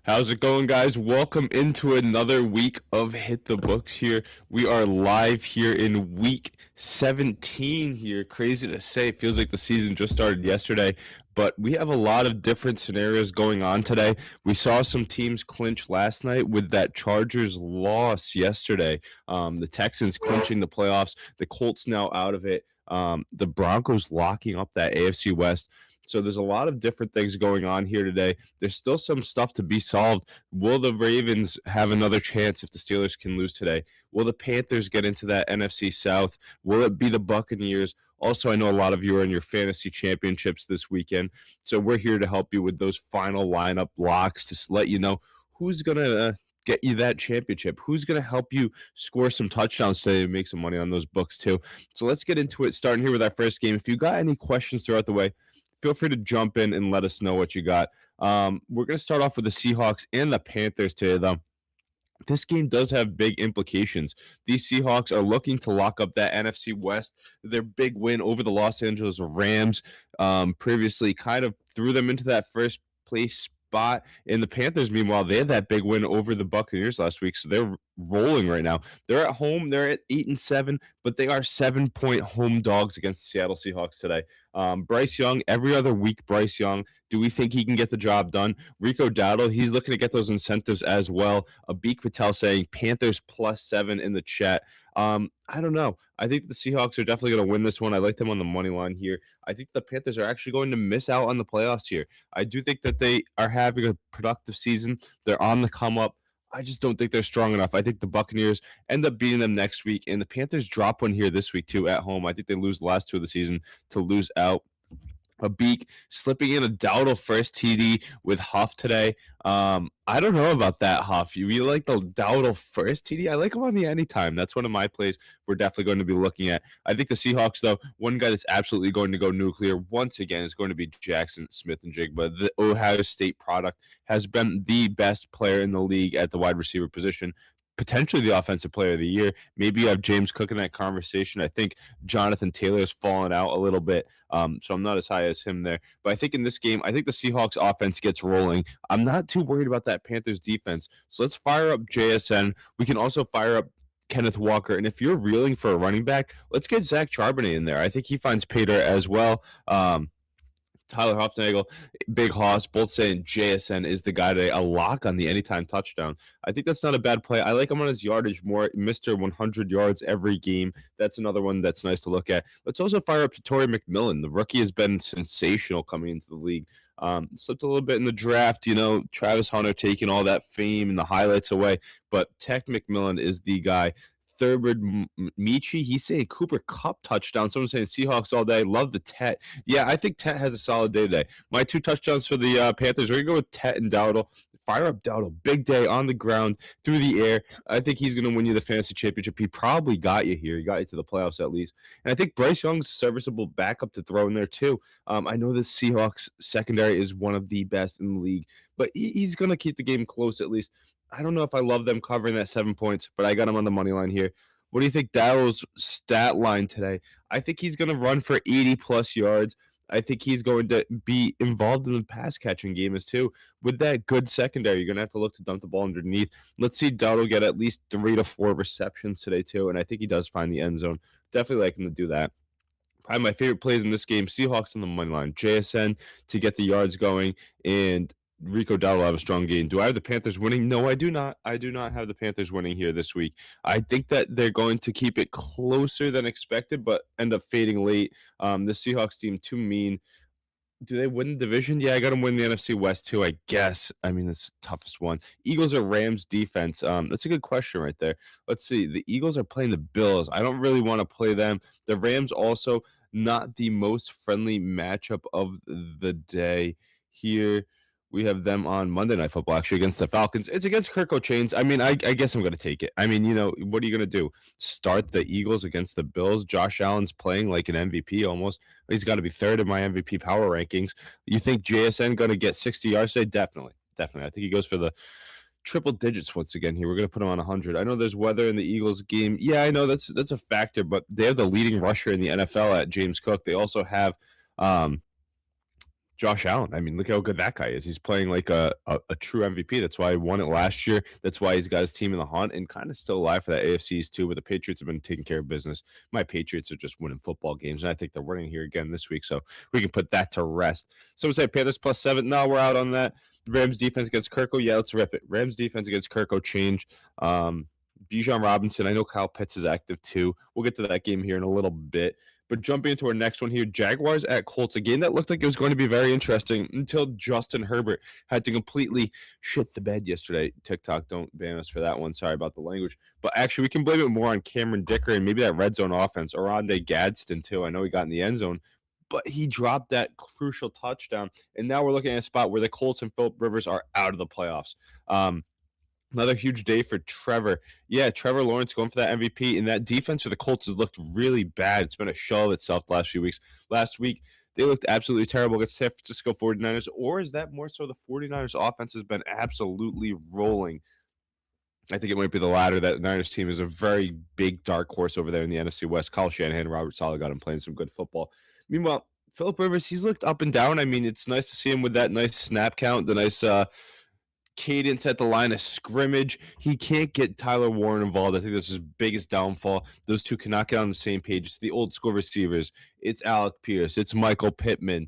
How's it going, guys? Welcome into another week of Hit the Books here. We are live here in week 17 here. Crazy to say. It feels like the season just started yesterday, but we have a lot of different scenarios going on today. We saw some teams clinch last night with that Chargers loss yesterday. The Texans clinching the playoffs, the Colts now out of it. The Broncos locking up that AFC West. So there's a lot of different things going on here today. There's still some stuff to be solved. Will the Ravens have another chance if the Steelers can lose today? Will the Panthers get into that NFC South? Will it be the Buccaneers? Also, I know a lot of you are in your fantasy championships this weekend, so we're here to help you with those final lineup locks to let you know who's going to get you that championship, who's going to help you score some touchdowns today and make some money on those books too. So let's get into it, starting here with our first game. If you got any questions throughout the way, feel free to jump in and let us know what you got. We're going to start off with the Seahawks and the Panthers today, though. This game does have big implications. These Seahawks are looking to lock up that NFC West. Their big win over the Los Angeles Rams previously kind of threw them into that first place spot. And the Panthers, meanwhile, they had that big win over the Buccaneers last week, so they're rolling right now. They're at home. They're at 8-7, but they are 7-point home dogs against the Seattle Seahawks today. Bryce Young, every other week, Bryce Young. Do we think he can get the job done? Rico Dowdle, he's looking to get those incentives as well. Abik Patel saying Panthers +7 in the chat. I don't know. I think the Seahawks are definitely going to win this one. I like them on the money line here. I think the Panthers are actually going to miss out on the playoffs here. I do think that they are having a productive season. They're on the come up. I just don't think they're strong enough. I think the Buccaneers end up beating them next week, and the Panthers drop one here this week too at home. I think they lose the last two of the season to lose out. A Beak slipping in a Dowdle first TD with Huff today. I don't know about that, Huff. You like the Dowdle first TD? I like him on the anytime. That's one of my plays we're definitely going to be looking at. I think the Seahawks, though, one guy that's absolutely going to go nuclear once again is going to be Jackson Smith-Njigba. The Ohio State product has been the best player in the league at the wide receiver position, potentially the offensive player of the year. Maybe you have James Cook in that conversation. I think Jonathan Taylor has fallen out a little bit, so I'm not as high as him there. But I think in this game, I think the Seahawks offense gets rolling. I'm not too worried about that Panthers defense. So let's fire up JSN. We can also fire up Kenneth Walker. And if you're reeling for a running back, let's get Zach Charbonnet in there. I think he finds Pater as well. Tyler Huffnagel, Big Hoss, both saying JSN is the guy today, a lock on the anytime touchdown. I think that's not a bad play. I like him on his yardage more, Mr. 100 yards every game. That's another one that's nice to look at. Let's also fire up Torrey McMillan. The rookie has been sensational coming into the league. Slipped a little bit in the draft, Travis Hunter taking all that fame and the highlights away, but Tech McMillan is the guy. Thurman Michi, he's saying Cooper Kupp touchdown. Someone's saying Seahawks all day. Love the Tet. Yeah, I think Tet has a solid day today. My two touchdowns for the Panthers. We're going to go with Tet and Dowdle. Fire up Dowdle. Big day on the ground, through the air. I think he's going to win you the fantasy championship. He probably got you here. He got you to the playoffs at least. And I think Bryce Young's a serviceable backup to throw in there too. I know the Seahawks secondary is one of the best in the league, but he's going to keep the game close at least. I don't know if I love them covering that 7 points, but I got him on the money line here. What do you think Dowdle's stat line today? I think he's going to run for 80-plus yards. I think he's going to be involved in the pass-catching game as too. With that good secondary, you're going to have to look to dump the ball underneath. Let's see Dowdle get at least 3 to 4 receptions today too, and I think he does find the end zone. Definitely like him to do that. Probably my favorite plays in this game, Seahawks on the money line. JSN to get the yards going, and Rico Dowdle will have a strong game. Do I have the Panthers winning? No, I do not. I do not have the Panthers winning here this week. I think that they're going to keep it closer than expected, but end up fading late. The Seahawks team too mean. Do they win the division? Yeah, I got them win the NFC West too, I guess. I mean, that's the toughest one. Eagles or Rams defense? That's a good question right there. Let's see. The Eagles are playing the Bills. I don't really want to play them. The Rams also not the most friendly matchup of the day here. We have them on Monday Night Football, actually, against the Falcons. It's against Kirk Chainz. I mean, I guess I'm going to take it. I mean, what are you going to do? Start the Eagles against the Bills? Josh Allen's playing like an MVP almost. He's got to be third in my MVP power rankings. You think JSN going to get 60 yards today? Definitely. Definitely. I think he goes for the triple digits once again here. We're going to put him on 100. I know there's weather in the Eagles game. Yeah, I know that's a factor, but they have the leading rusher in the NFL at James Cook. They also have Josh Allen. I mean, look how good that guy is. He's playing like a true MVP. That's why he won it last year. That's why he's got his team in the hunt and kind of still alive for that AFCs too. But the Patriots have been taking care of business. My Patriots are just winning football games, and I think they're winning here again this week. So we can put that to rest. Someone say Panthers +7. No, we're out on that. Rams defense against Kirko. Yeah, let's rip it. Rams defense against Kirko change. Bijan Robinson. I know Kyle Pitts is active too. We'll get to that game here in a little bit. But jumping into our next one here, Jaguars at Colts, a game that looked like it was going to be very interesting until Justin Herbert had to completely shit the bed yesterday. TikTok, don't ban us for that one. Sorry about the language. But actually, we can blame it more on Cameron Dicker and maybe that red zone offense, or on Gadsden too. I know he got in the end zone, but he dropped that crucial touchdown. And now we're looking at a spot where the Colts and Philip Rivers are out of the playoffs. Another huge day for Trevor. Yeah, Trevor Lawrence going for that MVP, and that defense for the Colts has looked really bad. It's been a shell of itself the last few weeks. Last week, they looked absolutely terrible against San Francisco 49ers, or is that more so the 49ers offense has been absolutely rolling? I think it might be the latter. That Niners team is a very big dark horse over there in the NFC West. Kyle Shanahan and Robert Saleh got him playing some good football. Meanwhile, Philip Rivers, he's looked up and down. I mean, it's nice to see him with that nice snap count, the nice cadence at the line of scrimmage. He can't get Tyler Warren involved. I think this is his biggest downfall. Those two cannot get on the same page. It's the old school receivers. It's Alec Pierce. It's Michael Pittman.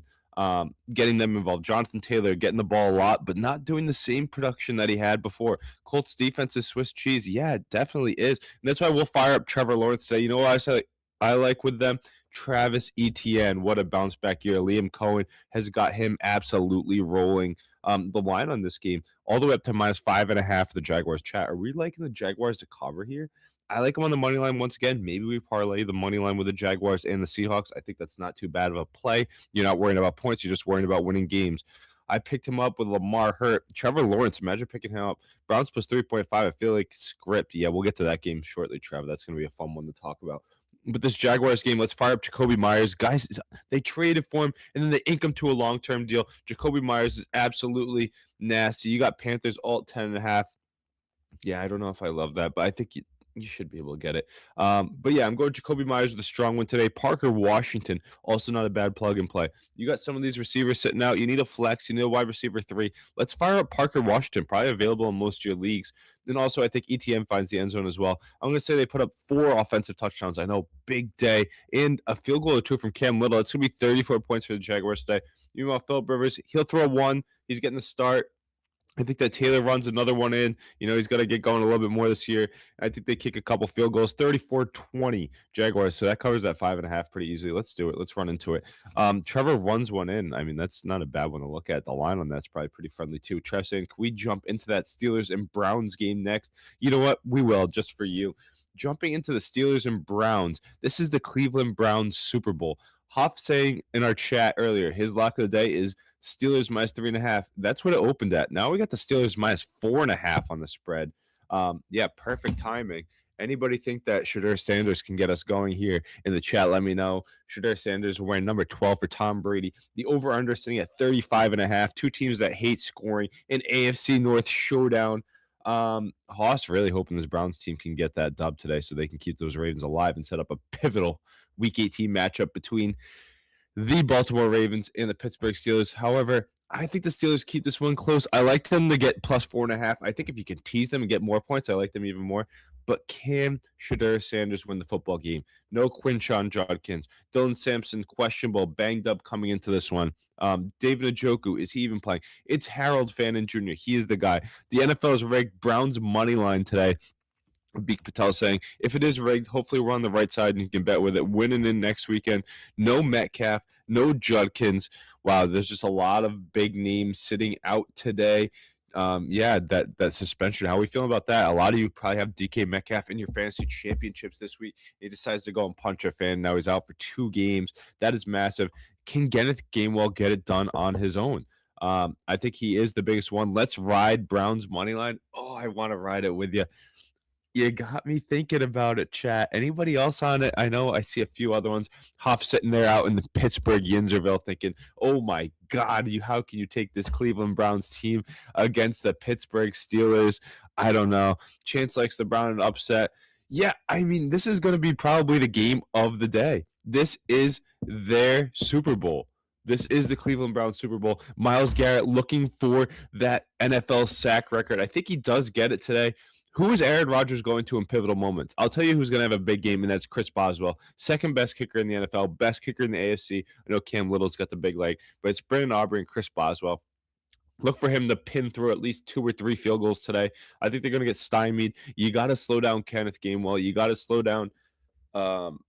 Getting them involved. Jonathan Taylor getting the ball a lot, but not doing the same production that he had before. Colts defense is Swiss cheese. Yeah, it definitely is. And that's why we'll fire up Trevor Lawrence today. You know what I say I like with them? Travis Etienne. What a bounce back year. Liam Cohen has got him absolutely rolling. The line on this game all the way up to -5.5 for the Jaguars. Chat, are we liking the Jaguars to cover here? I like them on the money line once again. Maybe we parlay the money line with the Jaguars and the Seahawks. I think that's not too bad of a play. You're not worrying about points. You're just worrying about winning games. I picked him up with Lamar Hurt. Trevor Lawrence, imagine picking him up. Browns +3.5. I feel like script. Yeah, we'll get to that game shortly, Trevor. That's going to be a fun one to talk about. But this Jaguars game, let's fire up Jacoby Myers. Guys, they traded for him, and then they ink him to a long-term deal. Jacoby Myers is absolutely nasty. You got Panthers alt 10.5. Yeah, I don't know if I love that, but I think you should be able to get it. But yeah, I'm going Jacoby Myers with a strong one today. Parker Washington, also not a bad plug and play. You got some of these receivers sitting out. You need a flex. You need a wide receiver 3. Let's fire up Parker Washington, probably available in most of your leagues. Then also, I think ETN finds the end zone as well. I'm going to say they put up 4 offensive touchdowns. I know, big day. And a field goal or 2 from Cam Little. It's going to be 34 points for the Jaguars today. Meanwhile, Philip Rivers, he'll throw 1. He's getting the start. I think that Taylor runs another one in. You know, he's got to get going a little bit more this year. I think they kick a couple field goals, 34-20 Jaguars. So that covers that 5.5 pretty easily. Let's do it. Let's run into it. Trevor runs one in. I mean, that's not a bad one to look at. The line on that's probably pretty friendly too. Trev saying, can we jump into that Steelers and Browns game next? You know what? We will, just for you. Jumping into the Steelers and Browns. This is the Cleveland Browns Super Bowl. Hoff saying in our chat earlier, his lock of the day is Steelers -3.5. That's what it opened at. Now we got the Steelers -4.5 on the spread. Yeah, perfect timing. Anybody think that Shedeur Sanders can get us going here in the chat? Let me know. Shedeur Sanders wearing number 12 for Tom Brady. The over-under sitting at 35.5. Two teams that hate scoring. An AFC North showdown. Haas really hoping this Browns team can get that dub today so they can keep those Ravens alive and set up a pivotal Week 18 matchup between the Baltimore Ravens and the Pittsburgh Steelers. However, I think the Steelers keep this one close. I like them to get +4.5. I think if you can tease them and get more points, I like them even more. But can Shedeur Sanders win the football game? No Quinshon Judkins. Dylan Sampson, questionable, banged up coming into this one. David Njoku, is he even playing? It's Harold Fannin Jr. He is the guy. The NFL is rigged. Browns money line today. Beak Patel saying, if it is rigged, hopefully we're on the right side and you can bet with it. Winning in next weekend. No Metcalf, no Judkins. Wow, there's just a lot of big names sitting out today. Yeah, that suspension. How are we feeling about that? A lot of you probably have DK Metcalf in your fantasy championships this week. He decides to go and punch a fan. Now he's out for 2 games. That is massive. Can Kenneth Gainwell get it done on his own? I think he is the biggest one. Let's ride Browns money line. Oh, I want to ride it with you. You got me thinking about it, chat. Anybody else on it? I know I see a few other ones. Hop sitting there out in the Pittsburgh Yinzerville thinking, oh my God, how can you take this Cleveland Browns team against the Pittsburgh Steelers? I don't know. Chance likes the Brown and upset. Yeah, I mean, this is going to be probably the game of the day. This is their Super Bowl. This is the Cleveland Browns Super Bowl. Myles Garrett looking for that NFL sack record. I think he does get it today. Who is Aaron Rodgers going to in pivotal moments? I'll tell you who's going to have a big game, and that's Chris Boswell. Second best kicker in the NFL, best kicker in the AFC. I know Cam Little's got the big leg, but it's Brandon Aubrey and Chris Boswell. Look for him to pin through at least 2 or 3 field goals today. I think they're going to get stymied. You got to slow down Kenneth Gainwell. You got to slow down um,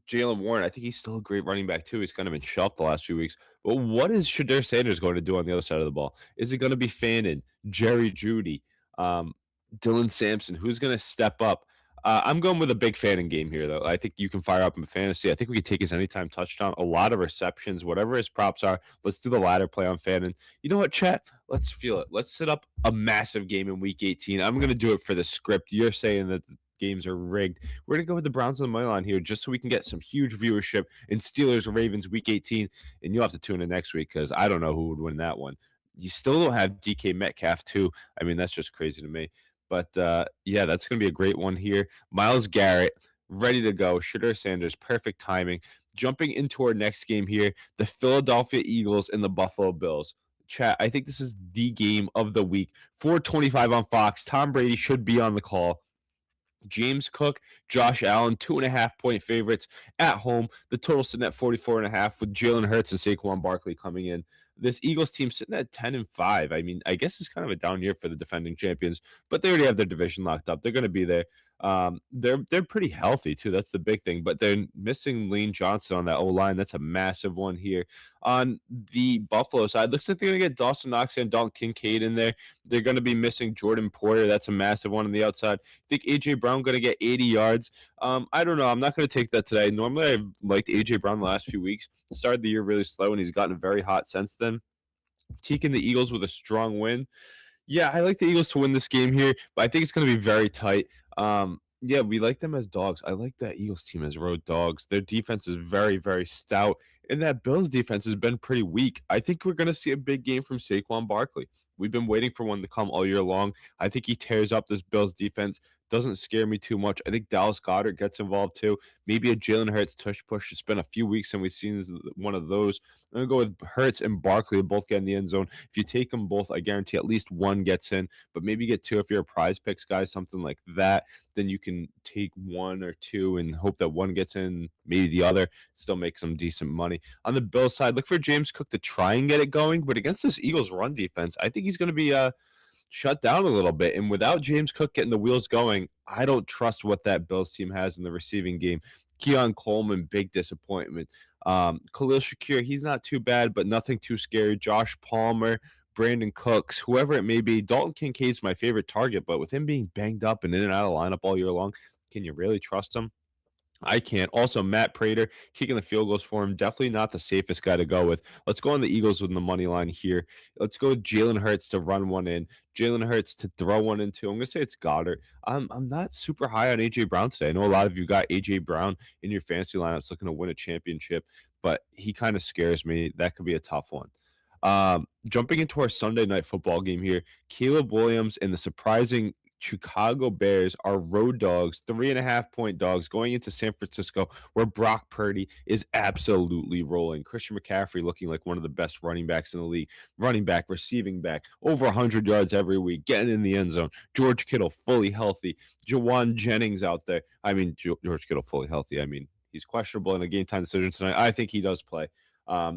Jalen Warren. I think he's still a great running back too. He's kind of been shelved the last few weeks. But what is Shedeur Sanders going to do on the other side of the ball? Is it going to be Fannin, Jerry Jeudy, Dylan Sampson? Who's going to step up? I'm going with a big Fannin game here, though. I think you can fire up in fantasy. I think we can take his anytime touchdown, a lot of receptions, whatever his props are. Let's do the ladder play on Fannin. You know what, chat? Let's feel it. Let's set up a massive game in Week 18. I'm going to do it for the script. You're saying that games are rigged. We're going to go with the Browns on the money line here just so we can get some huge viewership in Steelers Ravens Week 18. And you'll have to tune in next week because I don't know who would win that one. You still don't have DK Metcalf, too. I mean, that's just crazy to me. But yeah, that's going to be a great one here. Myles Garrett, ready to go. Shedeur Sanders, perfect timing. Jumping into our next game here, the Philadelphia Eagles and the Buffalo Bills. Chat, I think this is the game of the week. 4:25 on Fox. Tom Brady should be on the call. James Cook, Josh Allen, 2.5-point favorites at home. The total sitting at 44.5 with Jalen Hurts and Saquon Barkley coming in. This Eagles team sitting at 10-5. I mean, I guess it's kind of a down year for the defending champions, but they already have their division locked up. They're going to be there. They're pretty healthy too. That's the big thing. But they're missing Lane Johnson on that O line. That's a massive one here. On the Buffalo side, looks like they're going to get Dawson Knox and Dalton Kincaid in there. They're going to be missing Jordan Porter. That's a massive one on the outside. I think AJ Brown going to get 80 yards. I don't know. I'm not going to take that today. Normally, I've liked AJ Brown the last few weeks. Started the year really slow, and he's gotten very hot since then. Taking the Eagles with a strong win. Yeah, I like the Eagles to win this game here, but I think it's going to be very tight. Yeah, we like them as dogs. I like that Eagles team as road dogs. Their defense is very, very stout, and that Bills defense has been pretty weak. I think we're going to see a big game from Saquon Barkley. We've been waiting for one to come all year long. I think he tears up this Bills defense. Doesn't scare me too much. I think Dallas Goedert gets involved too. Maybe a Jalen Hurts tush push. It's been a few weeks and we've seen one of those. I'm going to go with Hurts and Barkley both get in the end zone. If you take them both, I guarantee at least one gets in, but maybe get two if you're a prize picks guy, something like that. Then you can take one or two and hope that one gets in, maybe the other, still make some decent money. On the Bills side, look for James Cook to try and get it going, but against this Eagles run defense, I think he's going to be shut down a little bit. And without James Cook getting the wheels going, I don't trust what that Bills team has in the receiving game. Keon Coleman, big disappointment. Khalil Shakir, he's not too bad, but nothing too scary. Josh Palmer, Brandon Cooks, whoever it may be. Dalton Kincaid's my favorite target, but with him being banged up and in and out of lineup all year long, can you really trust him? I can't. Also, Matt Prater kicking the field goals for him. Definitely not the safest guy to go with. Let's go on the Eagles with the money line here. Let's go with Jalen Hurts to run one in. Jalen Hurts to throw one into. I'm going to say it's Goddard. I'm not super high on A.J. Brown today. I know a lot of you got A.J. Brown in your fantasy lineups looking to win a championship, but he kind of scares me. That could be a tough one. Jumping into our Sunday night football game here, Caleb Williams and the surprising Chicago Bears are road dogs, 3.5-point dogs going into San Francisco, where Brock Purdy is absolutely rolling. Christian McCaffrey looking like one of the best running backs in the league. Running back, receiving back, over 100 yards every week, getting in the end zone. George Kittle fully healthy. Jawan Jennings out there. I mean, George Kittle fully healthy. I mean, he's questionable in a game time decision tonight. I think he does play.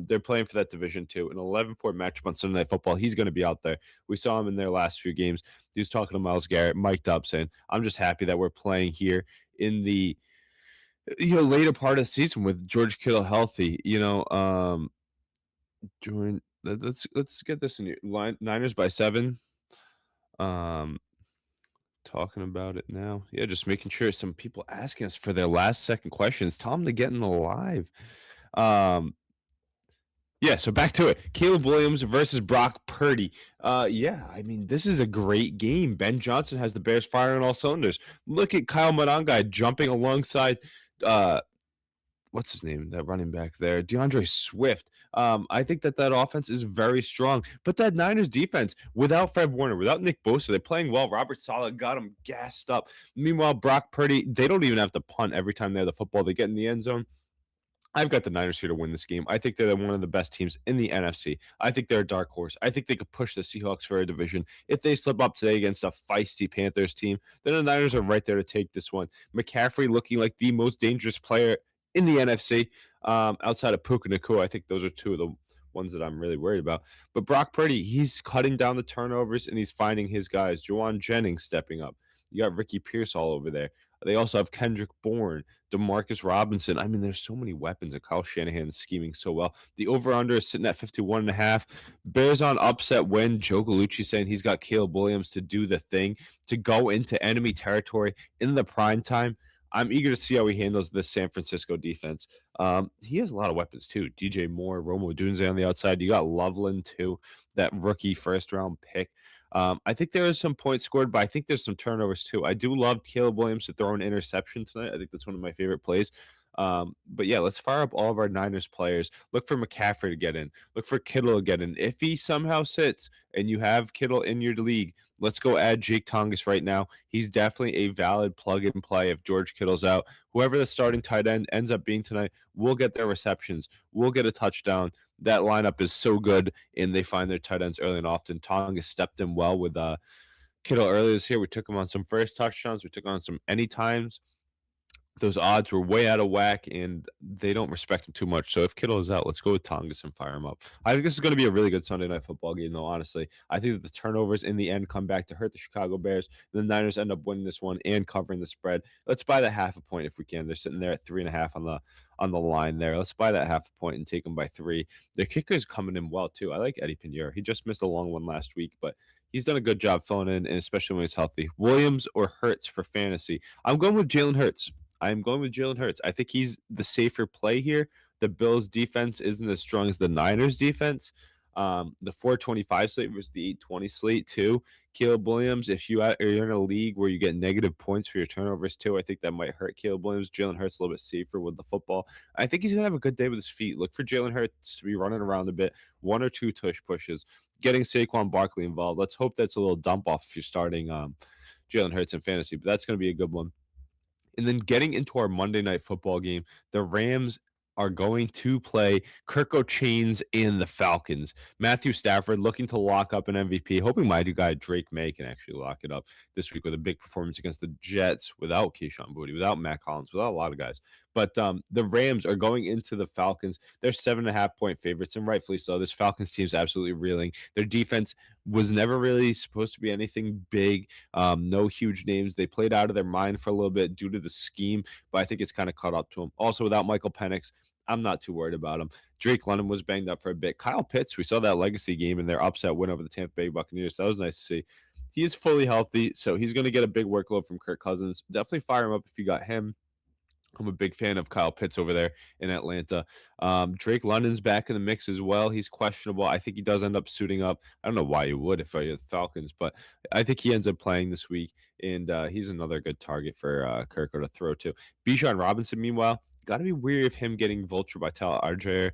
They're playing for that division too. An 11-4 matchup on Sunday Night Football. He's going to be out there. We saw him in their last few games. He was talking to Myles Garrett, mic'd up, saying, "I'm just happy that we're playing here in the later part of the season with George Kittle healthy." Let's get this in your line. Niners by 7. Talking about it now. Yeah, just making sure some people asking us for their last second questions. Tell them to get in the live. Yeah, so back to it. Caleb Williams versus Brock Purdy. Yeah, I mean, this is a great game. Ben Johnson has the Bears firing all cylinders. Look at Kyle Monangai jumping alongside, what's his name, that running back there, DeAndre Swift. I think that offense is very strong. But that Niners defense, without Fred Warner, without Nick Bosa, they're playing well. Robert Saleh got them gassed up. Meanwhile, Brock Purdy, they don't even have to punt every time they have the football. They get in the end zone. I've got the Niners here to win this game. I think they're one of the best teams in the NFC. I think they're a dark horse. I think they could push the Seahawks for a division. If they slip up today against a feisty Panthers team, then the Niners are right there to take this one. McCaffrey looking like the most dangerous player in the NFC, outside of Puka Nacua. I think those are two of the ones that I'm really worried about. But Brock Purdy, he's cutting down the turnovers and he's finding his guys. Juwan Jennings stepping up. You got Ricky Pierce all over there. They also have Kendrick Bourne, Demarcus Robinson. I mean, there's so many weapons, and Kyle Shanahan is scheming so well. The over-under is sitting at 51.5. Bears on upset win. Joe Galucci saying he's got Caleb Williams to do the thing, to go into enemy territory in the prime time. I'm eager to see how he handles this San Francisco defense. He has a lot of weapons, too. DJ Moore, Romo Dunze on the outside. You got Loveland, too, that rookie first-round pick. I think there is some points scored, but I think there's some turnovers too. I do love Caleb Williams to throw an interception tonight. I think that's one of my favorite plays. But yeah, let's fire up all of our Niners players. Look for McCaffrey to get in. Look for Kittle to get in. If he somehow sits and you have Kittle in your league, let's go add Jake Tongas right now. He's definitely a valid plug and play if George Kittle's out. Whoever the starting tight end ends up being tonight will get their receptions, will get a touchdown. That lineup is so good, and they find their tight ends early and often. Tonga stepped in well with Kittle earlier this year. We took him on some first touchdowns. We took on some anytimes. Those odds were way out of whack, and they don't respect him too much. So if Kittle is out, let's go with Tongas and fire him up. I think this is going to be a really good Sunday night football game, though, honestly. I think that the turnovers in the end come back to hurt the Chicago Bears. The Niners end up winning this one and covering the spread. Let's buy the half a point if we can. They're sitting there at 3.5 on the line there. Let's buy that half a point and take them by 3. Their kicker is coming in well, too. I like Eddie Pinheiro. He just missed a long one last week, but he's done a good job filling in, and especially when he's healthy. Williams or Hurts for fantasy? I'm going with Jalen Hurts. I'm going with Jalen Hurts. I think he's the safer play here. The Bills' defense isn't as strong as the Niners' defense. The 425 slate versus the 820 slate, too. Caleb Williams, if you're in a league where you get negative points for your turnovers, too, I think that might hurt Caleb Williams. Jalen Hurts a little bit safer with the football. I think he's going to have a good day with his feet. Look for Jalen Hurts to be running around a bit, 1 or 2 tush pushes, getting Saquon Barkley involved. Let's hope that's a little dump off if you're starting Jalen Hurts in fantasy, but that's going to be a good one. And then getting into our Monday night football game, the Rams are going to play Kirk Chains and the Falcons. Matthew Stafford looking to lock up an MVP, hoping my guy Drake May can actually lock it up this week with a big performance against the Jets without Keyshawn Boutte, without Matt Collins, without a lot of guys. But the Rams are going into the Falcons. They're 7.5-point favorites, and rightfully so. This Falcons team is absolutely reeling. Their defense was never really supposed to be anything big. No huge names. They played out of their mind for a little bit due to the scheme, but I think it's kind of caught up to them. Also, without Michael Penix, I'm not too worried about him. Drake London was banged up for a bit. Kyle Pitts, we saw that legacy game in their upset win over the Tampa Bay Buccaneers. That was nice to see. He is fully healthy, so he's going to get a big workload from Kirk Cousins. Definitely fire him up if you got him. I'm a big fan of Kyle Pitts over there in Atlanta. Drake London's back in the mix as well. He's questionable. I think he does end up suiting up. I don't know why you would if you're the Falcons, but I think he ends up playing this week, and he's another good target for Kirk to throw to. Bijan Robinson, meanwhile, got to be weary of him getting vultured by Tyler Algier.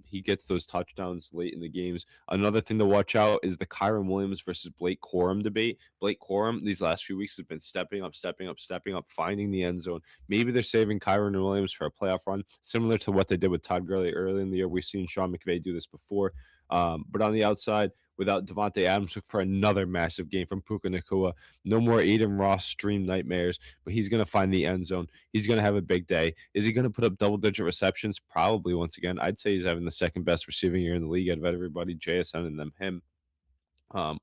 He gets those touchdowns late in the games. Another thing to watch out is the Kyron Williams versus Blake Corum debate. Blake Corum these last few weeks has been stepping up, finding the end zone. Maybe they're saving Kyron Williams for a playoff run, similar to what they did with Todd Gurley early in the year. We've seen Sean McVay do this before. But on the outside, without Devontae Adams, look for another massive game from Puka Nacua. No more Aiden Ross stream nightmares, but he's going to find the end zone. He's going to have a big day. Is he going to put up double-digit receptions? Probably once again. I'd say he's having the second best receiving year in the league out of everybody, JSN and them, him.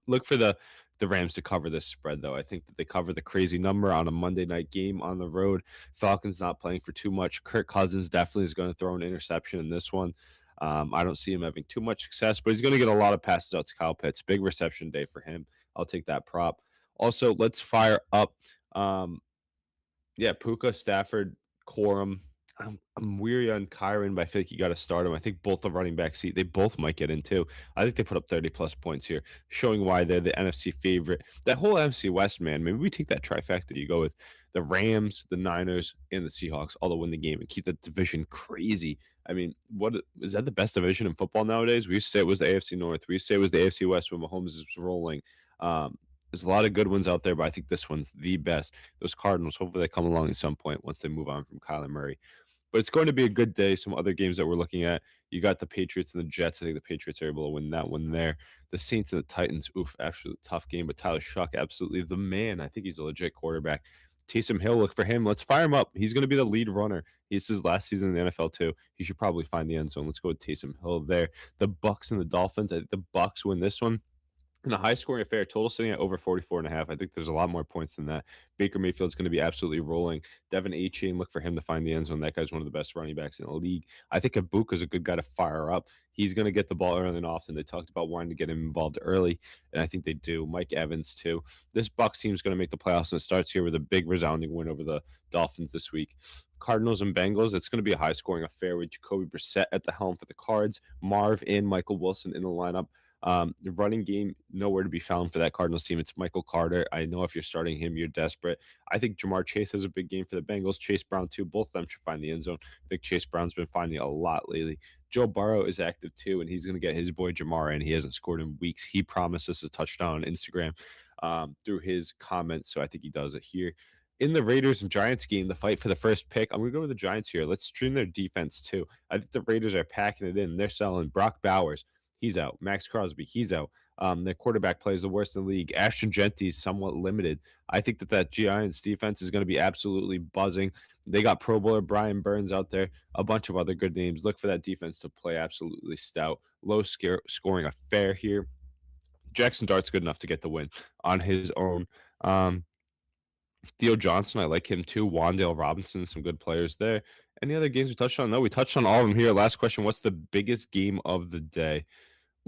Look for the Rams to cover this spread, though. I think that they cover the crazy number on a Monday night game on the road. Falcons not playing for too much. Kirk Cousins definitely is going to throw an interception in this one. I don't see him having too much success, but he's going to get a lot of passes out to Kyle Pitts. Big reception day for him. I'll take that prop. Also, let's fire up, Puka, Stafford, Corum. I'm weary on Kyron, but I feel like you got to start him. I think both the running back seat, they both might get in too. I think they put up 30-plus points here, showing why they're the NFC favorite. That whole NFC West, man, maybe we take that trifecta. You go with the Rams, the Niners, and the Seahawks all to win the game and keep that division crazy. I mean, what is that the best division in football nowadays? We used to say it was the AFC North. We used to say it was the AFC West when Mahomes is rolling. There's a lot of good ones out there, but I think this one's the best. Those Cardinals, hopefully they come along at some point once they move on from Kyler Murray. But it's going to be a good day. Some other games that we're looking at. You got the Patriots and the Jets. I think the Patriots are able to win that one there. The Saints and the Titans. Oof, absolute tough game. But Tyler Shuck, absolutely the man. I think he's a legit quarterback. Taysom Hill, look for him. Let's fire him up. He's going to be the lead runner. It's his last season in the NFL too. He should probably find the end zone. Let's go with Taysom Hill there. The Bucks and the Dolphins. I think the Bucks win this one in a high scoring affair, total sitting at over 44.5. I think there's a lot more points than that. Baker Mayfield's going to be absolutely rolling. Devin A-Chain, look for him to find the end zone. That guy's one of the best running backs in the league. I think Ibuka's a good guy to fire up. He's going to get the ball early and often. They talked about wanting to get him involved early, and I think they do. Mike Evans, too. This Bucks team is going to make the playoffs, and it starts here with a big resounding win over the Dolphins this week. Cardinals and Bengals, it's going to be a high scoring affair with Jacoby Brissett at the helm for the Cards, Marv and Michael Wilson in the lineup. The running game, nowhere to be found for that Cardinals team. It's Michael Carter. I know if you're starting him, you're desperate. I think Jamar Chase has a big game for the Bengals. Chase Brown, too. Both of them should find the end zone. I think Chase Brown's been finding a lot lately. Joe Burrow is active, too, and he's going to get his boy Jamar in. He hasn't scored in weeks. He promised us a touchdown on Instagram through his comments, so I think he does it here. In the Raiders and Giants game, the fight for the first pick, I'm going to go with the Giants here. Let's stream their defense, too. I think the Raiders are packing it in. They're selling Brock Bowers. He's out. Max Crosby, he's out. Their quarterback plays the worst in the league. Ashton Genty is somewhat limited. I think that Giants defense is going to be absolutely buzzing. They got Pro Bowler Brian Burns out there, a bunch of other good names. Look for that defense to play absolutely stout. Low scoring affair here. Jackson Dart's good enough to get the win on his own. Theo Johnson, I like him too. Wandale Robinson, some good players there. Any other games we touched on? No, we touched on all of them here. Last question. What's the biggest game of the day?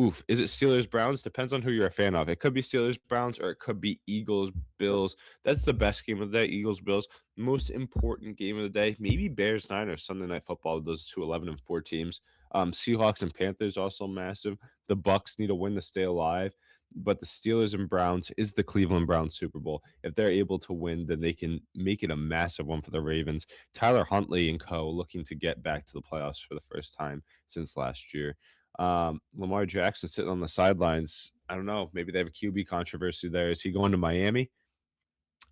Oof. Is it Steelers Browns? Depends on who you're a fan of. It could be Steelers Browns or it could be Eagles Bills. That's the best game of the day. Eagles Bills. Most important game of the day. Maybe Bears Niners Sunday Night Football. Those two 11-4 teams. Seahawks and Panthers also massive. The Bucks need a win to stay alive. But the Steelers and Browns is the Cleveland Browns Super Bowl. If they're able to win, then they can make it a massive one for the Ravens. Tyler Huntley and co. looking to get back to the playoffs for the first time since last year. Lamar Jackson sitting on the sidelines. I don't know. Maybe they have a QB controversy there. Is he going to Miami?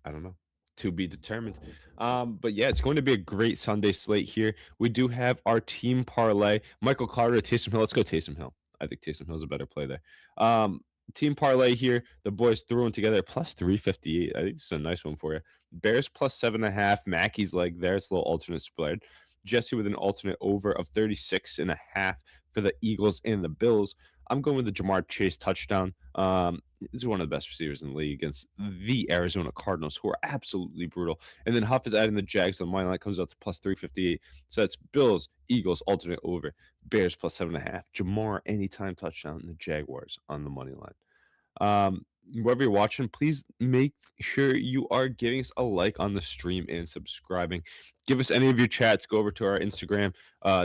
I don't know. To be determined. But yeah, it's going to be a great Sunday slate here. We do have our team parlay. Michael Carter, Taysom Hill. Let's go Taysom Hill. I think Taysom Hill's a better play there. Team parlay here. The boys threw them together plus 358. I think this is a nice one for you. Bears plus 7.5. Mackey's leg there. It's a little alternate spread. Jesse with an alternate over of 36.5 for the Eagles and the Bills. I'm going with the Jamar Chase touchdown. This is one of the best receivers in the league against the Arizona Cardinals, who are absolutely brutal. And then Huff is adding the Jags. The money line comes out to plus 358. So that's Bills, Eagles, alternate over. Bears plus 7.5. Jamar anytime touchdown. And the Jaguars on the money line. Wherever you're watching, please make sure you are giving us a like on the stream and subscribing. Give us any of your chats. Go over to our Instagram,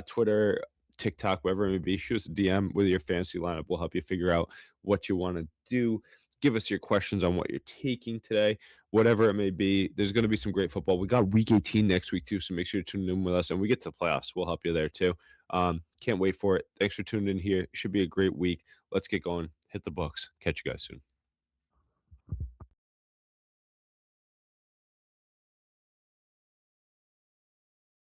Twitter, TikTok, wherever it may be. Shoot us a DM with your fantasy lineup. We'll help you figure out what you want to do. Give us your questions on what you're taking today, whatever it may be. There's going to be some great football. We got week 18 next week too, so make sure to tune in with us. And we get to the playoffs. We'll help you there too. Can't wait for it. Thanks for tuning in here. Should be a great week. Let's get going. Hit the books. Catch you guys soon.